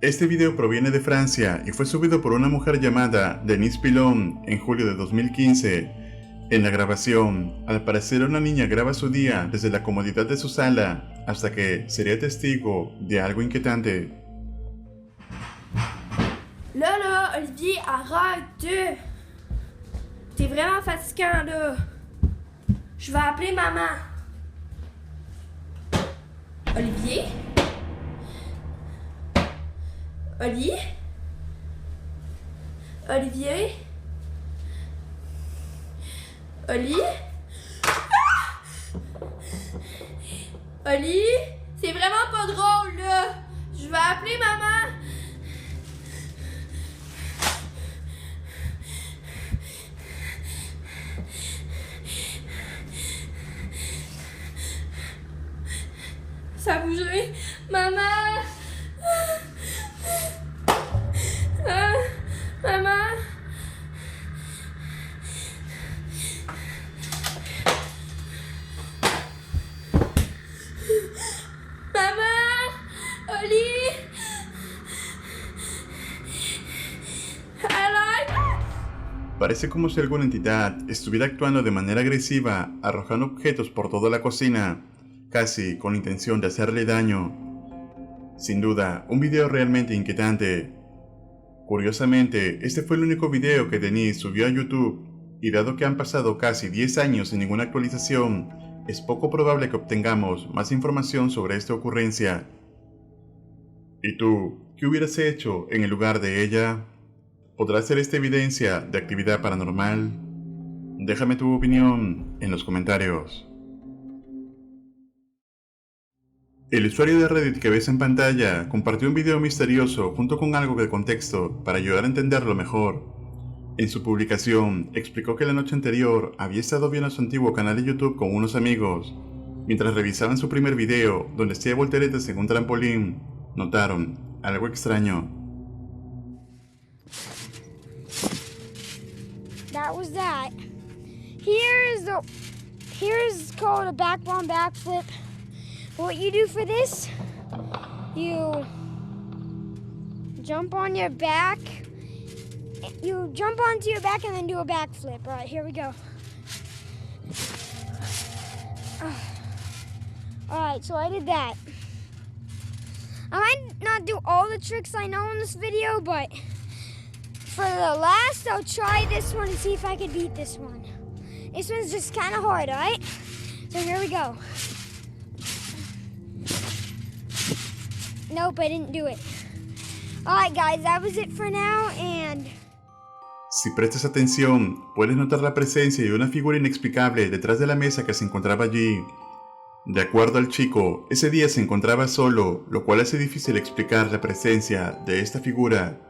Este video proviene de Francia y fue subido por una mujer llamada Denise Pilon en julio de 2015. En la grabación, al parecer una niña graba su día desde la comodidad de su sala hasta que sería testigo de algo inquietante. Là, Olivier, arrête! T'es vraiment fatigant, là. Je vais appeler maman. Olivier? Oli? Olivier? Oli? Oli? C'est vraiment pas drôle, là. Je vais appeler maman. Ça a bougé. Maman! Maman! Maman! Oli! Parece como si alguna entidad estuviera actuando de manera agresiva, arrojando objetos por toda la cocina, casi con la intención de hacerle daño. Sin duda, un video realmente inquietante. Curiosamente, este fue el único video que Denise subió a YouTube, y dado que han pasado casi 10 años sin ninguna actualización, es poco probable que obtengamos más información sobre esta ocurrencia. ¿Y tú, qué hubieras hecho en el lugar de ella? ¿Podrá ser esta evidencia de actividad paranormal? Déjame tu opinión en los comentarios. El usuario de Reddit que ves en pantalla compartió un video misterioso junto con algo de contexto para ayudar a entenderlo mejor. En su publicación explicó que la noche anterior había estado viendo su antiguo canal de YouTube con unos amigos. Mientras revisaban su primer video, donde hacía volteretas en un trampolín, notaron algo extraño. That was that. Here's called a backbone backflip. What you do for this, you jump on your back. You jump onto your back and then do a backflip. All right, here we go. All right, so I did that. I might not do all the tricks I know in this video, but for the last, I'll try this one and see if I can beat this one. This one's just kind of hard, all right? So here we go. Nope, I didn't do it. Alright guys, that was it for now, and... Si prestas atención, puedes notar la presencia de una figura inexplicable detrás de la mesa que se encontraba allí. De acuerdo al chico, ese día se encontraba solo, lo cual hace difícil explicar la presencia de esta figura.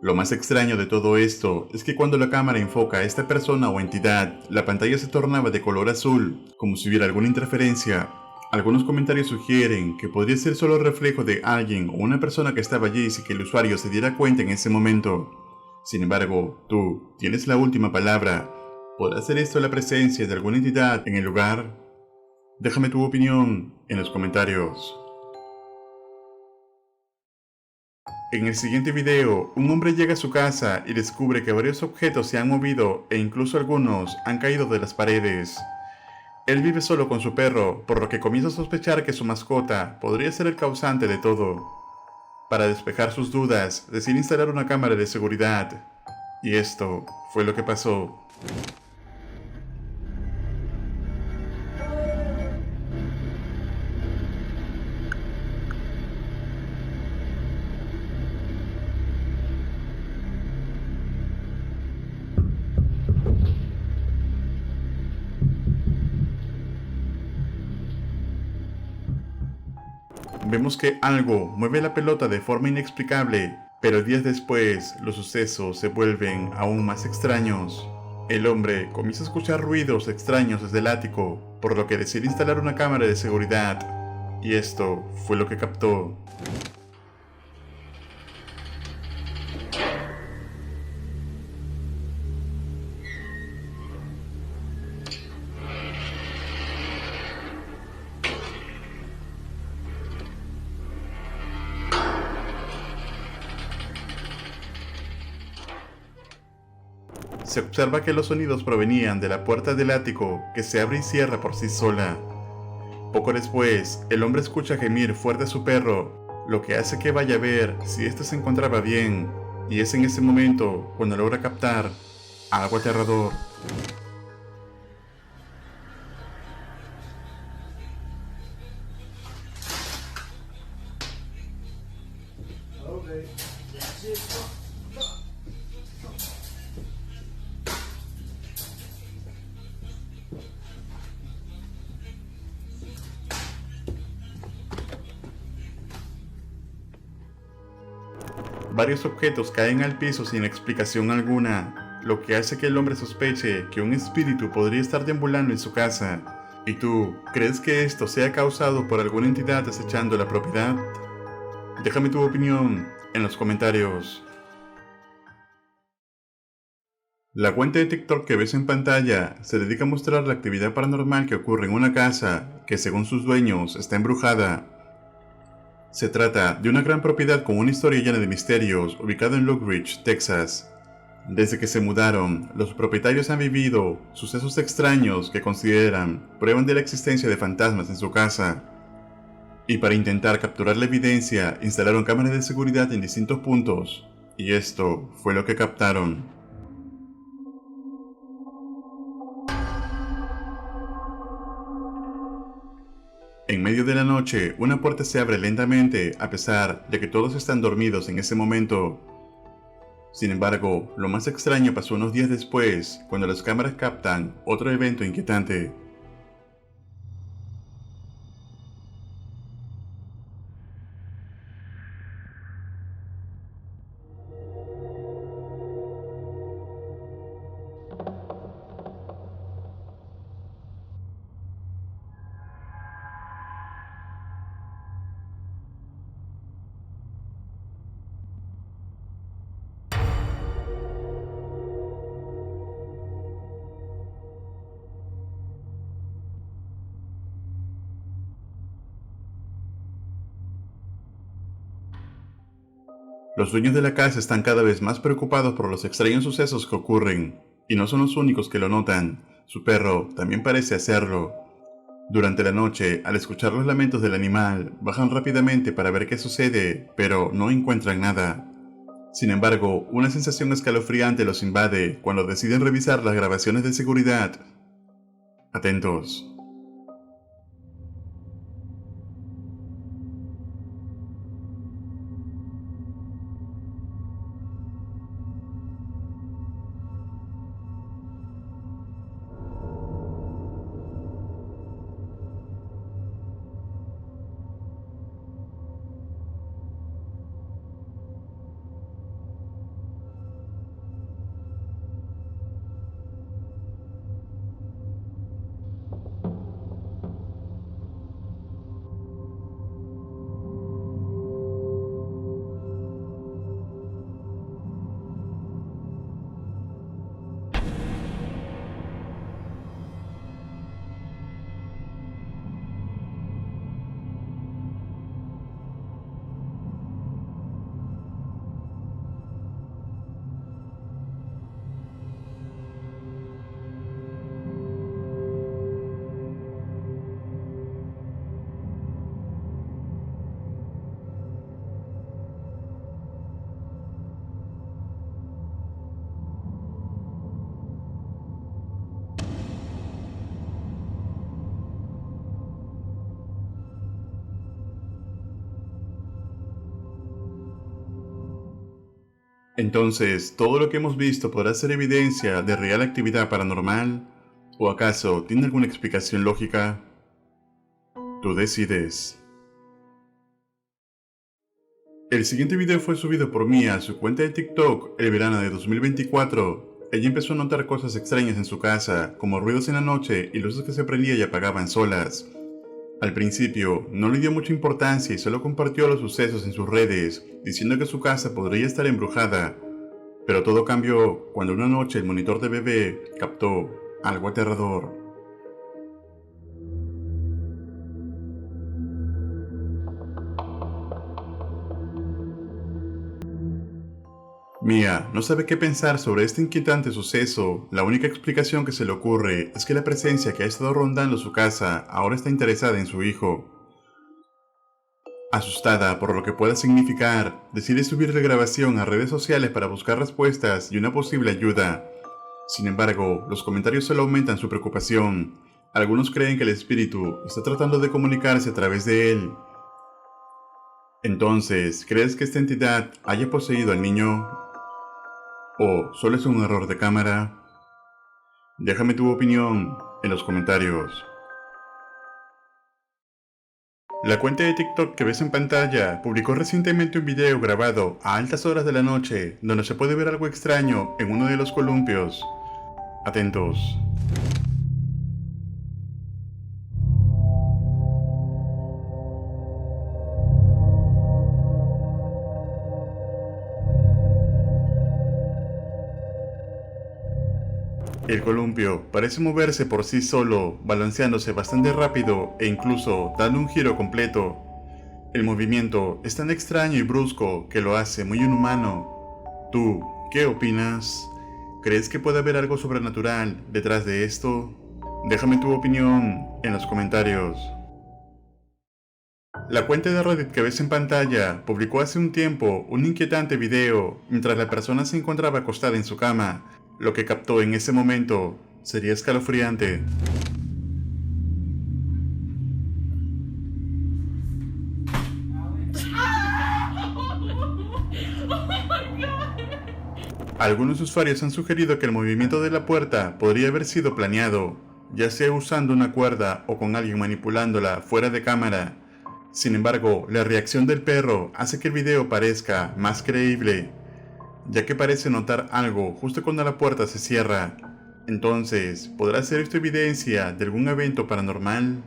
Lo más extraño de todo esto es que cuando la cámara enfoca a esta persona o entidad, la pantalla se tornaba de color azul, como si hubiera alguna interferencia. Algunos comentarios sugieren que podría ser solo el reflejo de alguien o una persona que estaba allí sin que el usuario se diera cuenta en ese momento. Sin embargo, tú tienes la última palabra. ¿Podrá ser esto la presencia de alguna entidad en el lugar? Déjame tu opinión en los comentarios. En el siguiente video, un hombre llega a su casa y descubre que varios objetos se han movido e incluso algunos han caído de las paredes. Él vive solo con su perro, por lo que comienza a sospechar que su mascota podría ser el causante de todo. Para despejar sus dudas, decide instalar una cámara de seguridad. Y esto fue lo que pasó. Vemos que algo mueve la pelota de forma inexplicable, pero días después los sucesos se vuelven aún más extraños. El hombre comienza a escuchar ruidos extraños desde el ático, por lo que decide instalar una cámara de seguridad, y esto fue lo que captó. se observa que los sonidos provenían de la puerta del ático que se abre y cierra por sí sola. Poco después, el hombre escucha gemir fuerte a su perro, lo que hace que vaya a ver si éste se encontraba bien, y es en ese momento cuando logra captar algo aterrador. Varios objetos caen al piso sin explicación alguna, lo que hace que el hombre sospeche que un espíritu podría estar deambulando en su casa. ¿Y tú, crees que esto sea causado por alguna entidad acechando la propiedad? Déjame tu opinión en los comentarios. La cuenta de TikTok que ves en pantalla se dedica a mostrar la actividad paranormal que ocurre en una casa que, según sus dueños, está embrujada. Se trata de una gran propiedad con una historia llena de misterios, ubicada en Lake Ridge, Texas. Desde que se mudaron, los propietarios han vivido sucesos extraños que consideran prueban de la existencia de fantasmas en su casa. Y para intentar capturar la evidencia, instalaron cámaras de seguridad en distintos puntos. Y esto fue lo que captaron. En medio de la noche, una puerta se abre lentamente a pesar de que todos están dormidos en ese momento. Sin embargo, lo más extraño pasó unos días después, cuando las cámaras captan otro evento inquietante. Los dueños de la casa están cada vez más preocupados por los extraños sucesos que ocurren, y no son los únicos que lo notan, su perro también parece hacerlo. Durante la noche, al escuchar los lamentos del animal, bajan rápidamente para ver qué sucede, pero no encuentran nada. Sin embargo, una sensación escalofriante los invade cuando deciden revisar las grabaciones de seguridad. Atentos. Entonces, ¿todo lo que hemos visto podrá ser evidencia de real actividad paranormal? ¿O acaso tiene alguna explicación lógica? Tú decides. El siguiente video fue subido por Mia a su cuenta de TikTok el verano de 2024. Ella empezó a notar cosas extrañas en su casa, como ruidos en la noche y luces que se prendían y apagaban solas. Al principio, no le dio mucha importancia y solo compartió los sucesos en sus redes, diciendo que su casa podría estar embrujada. Pero todo cambió cuando una noche el monitor de bebé captó algo aterrador. Mia no sabe qué pensar sobre este inquietante suceso. La única explicación que se le ocurre es que la presencia que ha estado rondando su casa ahora está interesada en su hijo. Asustada por lo que pueda significar, decide subir la grabación a redes sociales para buscar respuestas y una posible ayuda. Sin embargo, los comentarios solo aumentan su preocupación. Algunos creen que el espíritu está tratando de comunicarse a través de él. Entonces, ¿crees que esta entidad haya poseído al niño? ¿O solo es un error de cámara? Déjame tu opinión en los comentarios. La cuenta de TikTok que ves en pantalla publicó recientemente un video grabado a altas horas de la noche donde se puede ver algo extraño en uno de los columpios. Atentos. El columpio parece moverse por sí solo, balanceándose bastante rápido e incluso dando un giro completo. El movimiento es tan extraño y brusco que lo hace muy inhumano. ¿Tú qué opinas? ¿Crees que puede haber algo sobrenatural detrás de esto? Déjame tu opinión en los comentarios. La cuenta de Reddit que ves en pantalla publicó hace un tiempo un inquietante video mientras la persona se encontraba acostada en su cama. Lo que captó en ese momento sería escalofriante. Algunos usuarios han sugerido que el movimiento de la puerta podría haber sido planeado, ya sea usando una cuerda o con alguien manipulándola fuera de cámara. Sin embargo, la reacción del perro hace que el video parezca más creíble, ya que parece notar algo justo cuando la puerta se cierra. Entonces, ¿podrá ser esto evidencia de algún evento paranormal?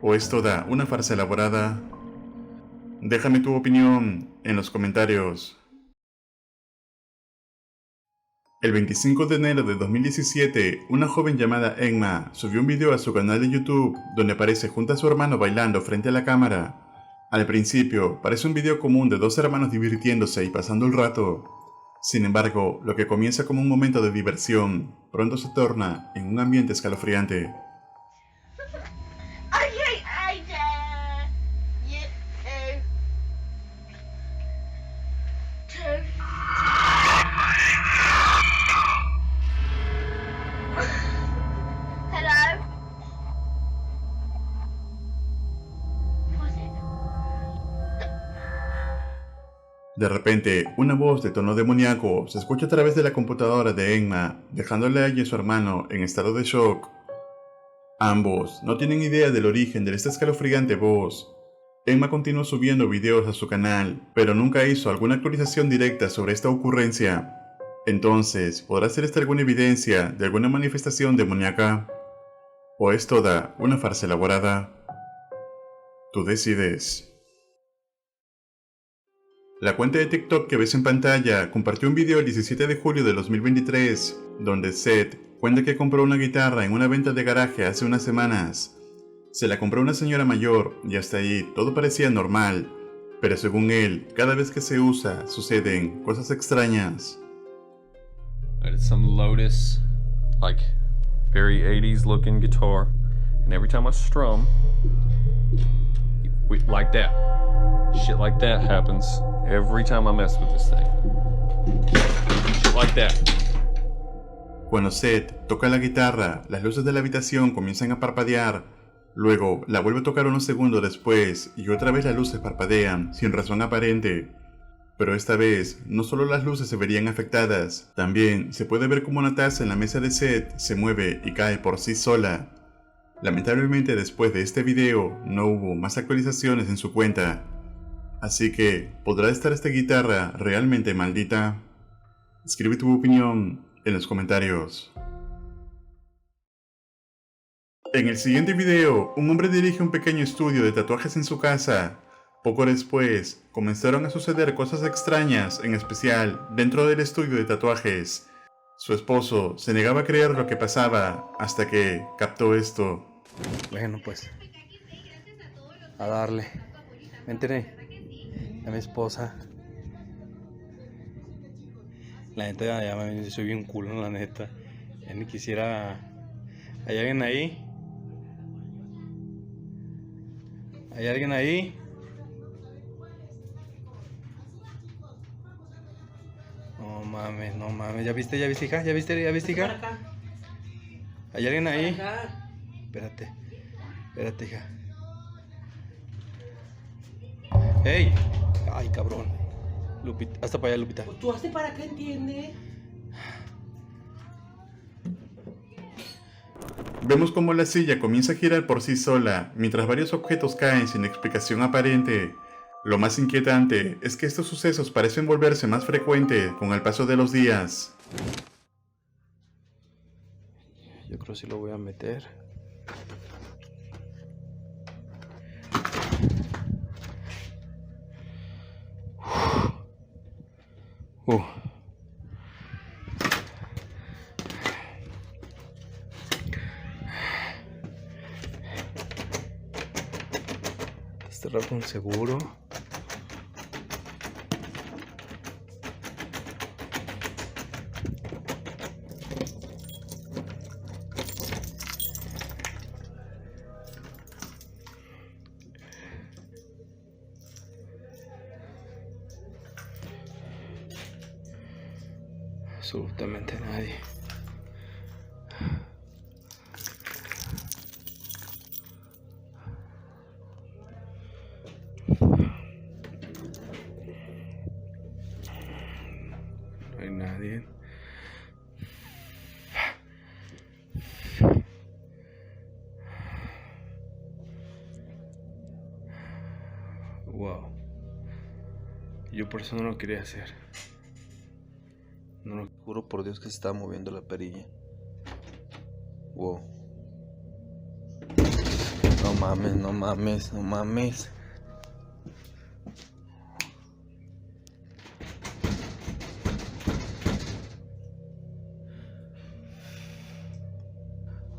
¿O es toda una farsa elaborada? Déjame tu opinión en los comentarios. El 25 de enero de 2017, una joven llamada Emma subió un video a su canal de YouTube donde aparece junto a su hermano bailando frente a la cámara. Al principio, parece un video común de dos hermanos divirtiéndose y pasando el rato. Sin embargo, lo que comienza como un momento de diversión, pronto se torna en un ambiente escalofriante. De repente, una voz de tono demoníaco se escucha a través de la computadora de Emma, dejándole a ella y su hermano en estado de shock. Ambos no tienen idea del origen de esta escalofriante voz. Emma continuó subiendo videos a su canal, pero nunca hizo alguna actualización directa sobre esta ocurrencia. Entonces, ¿podrá ser esta alguna evidencia de alguna manifestación demoníaca? ¿O es toda una farsa elaborada? Tú decides. La cuenta de TikTok que ves en pantalla compartió un video el 17 de julio de 2023, donde Seth cuenta que compró una guitarra en una venta de garaje hace unas semanas. Se la compró una señora mayor y hasta ahí todo parecía normal, pero según él, cada vez que se usa suceden cosas extrañas. It's some Lotus, like very 80s looking guitar, and every time I strum, like that, shit like that happens every time I mess with this thing. Shit like that. Cuando Seth toca la guitarra, las luces de la habitación comienzan a parpadear. Luego la vuelve a tocar unos segundos después y otra vez las luces parpadean sin razón aparente. Pero esta vez, no solo las luces se verían afectadas, también se puede ver como una taza en la mesa de Seth se mueve y cae por sí sola. Lamentablemente después de este video no hubo más actualizaciones en su cuenta. Así que, ¿podrá estar esta guitarra realmente maldita? Escribe tu opinión en los comentarios. En el siguiente video, un hombre dirige un pequeño estudio de tatuajes en su casa. Poco después, comenzaron a suceder cosas extrañas, en especial dentro del estudio de tatuajes. Su esposo se negaba a creer lo que pasaba hasta que captó esto. Bueno, pues, a darle. Me enteré a mi esposa. La neta, ya soy bien culo, la neta. Ya ni quisiera... ¿Hay alguien ahí? ¿Hay alguien ahí? No mames, no mames. ¿Ya viste, hija? ¿Ya viste, hija? ¿Hay alguien ahí? Espérate, hija. ¡Ey! Ay, cabrón. Lupita, hasta para allá, Lupita. Pues tú hazte para acá, entiende. Vemos cómo la silla comienza a girar por sí sola, mientras varios objetos caen sin explicación aparente. Lo más inquietante es que estos sucesos parecen volverse más frecuentes con el paso de los días. Yo creo que sí lo voy a meter. Cerrar con seguro. Absolutamente nadie. No hay nadie. Wow. Yo por eso no lo quería hacer. No lo juro por Dios que se estaba moviendo la perilla. Wow. No mames, no mames, no mames.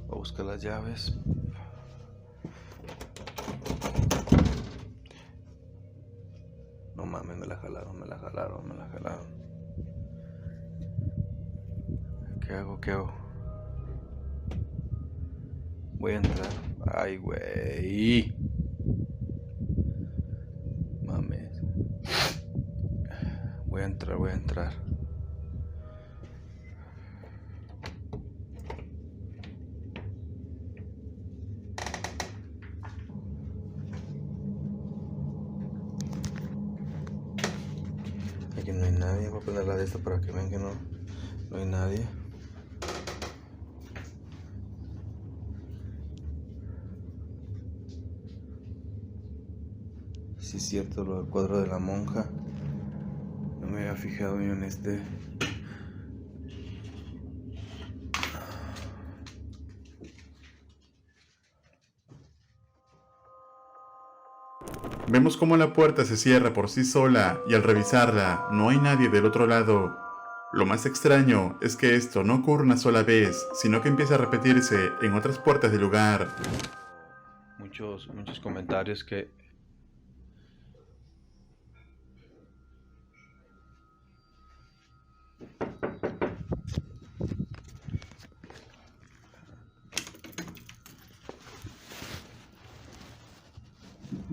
Voy a buscar las llaves. No mames, me la jalaron. ¿Qué hago? Voy a entrar. Ay, güey. Mames. Voy a entrar. Aquí no hay nadie. Voy a poner la de esta para que vean que no hay nadie. Sí, es cierto, lo del cuadro de la monja. No me había fijado yo en este. Vemos cómo la puerta se cierra por sí sola y al revisarla no hay nadie del otro lado. Lo más extraño es que esto no ocurre una sola vez, sino que empieza a repetirse en otras puertas del lugar. Muchos comentarios que...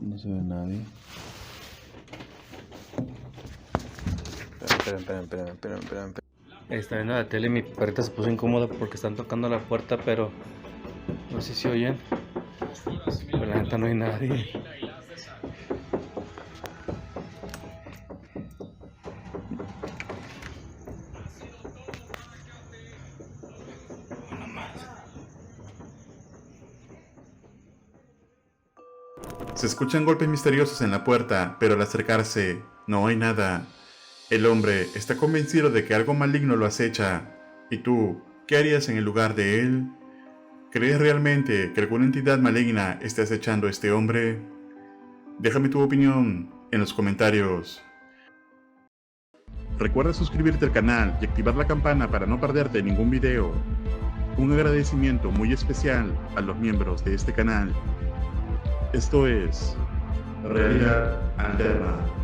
No se ve nadie. Esperen. Está viendo la tele y mi perrita se puso incómoda porque están tocando la puerta, pero no sé si oyen. Pero la neta no hay nadie. Se escuchan golpes misteriosos en la puerta, pero al acercarse, no hay nada. El hombre está convencido de que algo maligno lo acecha. ¿Y tú, qué harías en el lugar de él? ¿Crees realmente que alguna entidad maligna esté acechando a este hombre? Déjame tu opinión en los comentarios. Recuerda suscribirte al canal y activar la campana para no perderte ningún video. Un agradecimiento muy especial a los miembros de este canal. Esto es Realidad Alterna.